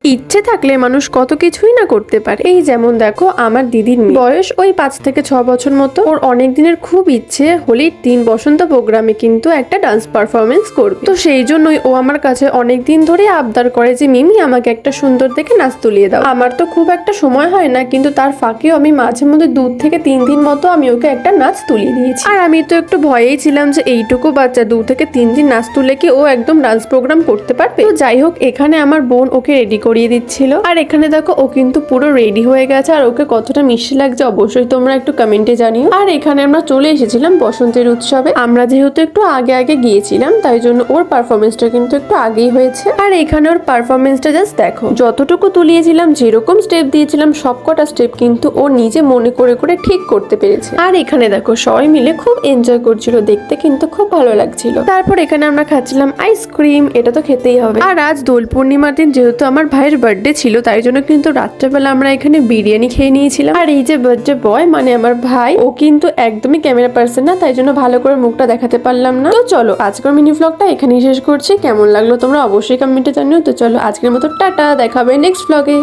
ইচ্ছে থাকলে মানুষ কত কিছুই না করতে পারে। এই যেমন দেখো, আমার দিদির বয়স ওই 5 থেকে 6 বছর মতো। ওর অনেক দিনের খুব ইচ্ছে হোলির 3 বসন্ত প্রোগ্রামে কিন্তু একটা ডান্স পারফরমেন্স করবে। তো সেই জন্যই ও আমার কাছে অনেক দিন ধরে আবদার করে যে মিমি আমাকে একটা সুন্দর দেখে নাচ তুলিয়ে দাও। আমার তো খুব একটা সময় হয় না, কিন্তু তার ফাঁকেও আমি মাঝে মধ্যে 2 থেকে 3 দিন মতো আমি ওকে একটা নাচ তুলিয়ে দিয়েছি। আর আমি তো একটু ভয়েই ছিলাম যে এইটুকু বাচ্চা 2 থেকে 3 দিন নাচ তুলে কি ও একদম ডান্স প্রোগ্রাম করতে পারবে। তো যাই হোক, এখানে আমার বোন ওকে রেডি করিয়ে দিচ্ছিল। আর এখানে দেখো ও কিন্তু পুরো রেডি হয়ে গেছে। আর ওকে কতটা মিষ্টি লাগছে অবশ্যই তোমরা একটু কমেন্টে জানিও। আর এখানে আমরা চলে এসেছিলাম বসন্তের উৎসবে। আমরা যেহেতু একটু আগে আগে গিয়েছিলাম, তাই জন্য ওর পারফরমেন্সটা কিন্তু একটু আগেই হয়েছে। আর এখানে ওর পারফরমেন্সটা জাস্ট দেখো, যতটুকু তুলিয়েছিলাম, যেরকম স্টেপ দিয়েছিলাম, সবকটা স্টেপ কিন্তু ও নিজে মনে করে করে ঠিক করতে পেরেছে। আর এখানে দেখো সবাই মিলে খুব এনজয় করছিল, দেখতে কিন্তু খুব ভালো লাগছিল। তারপর এখানে আমরা খাচ্ছিলাম আইসক্রিম, এটা তো খেতেই হবে। আর আজ দোল পূর্ণিমার দিন যেহেতু আমার ভাইয়ের বার্থডে ছিল, তাই জন্য কিন্তু রাত্রেবেলা আমরা এখানে বিরিয়ানি খেয়ে নিয়েছিলাম। আর এই যে বার্থডে বয় মানে আমার ভাই, ও কিন্তু একদমই ক্যামেরা পার্সন না, তাই জন্য ভালো করে মুখটা দেখাতে পারলাম না। তো চলো আজকের মিনি ভ্লগটা এখানেই শেষ করছি। কেমন লাগলো তোমরা অবশ্যই কমেন্টে জানিও। তো চলো আজকের মতো টাটা, দেখাবে নেক্সট ভ্লগে।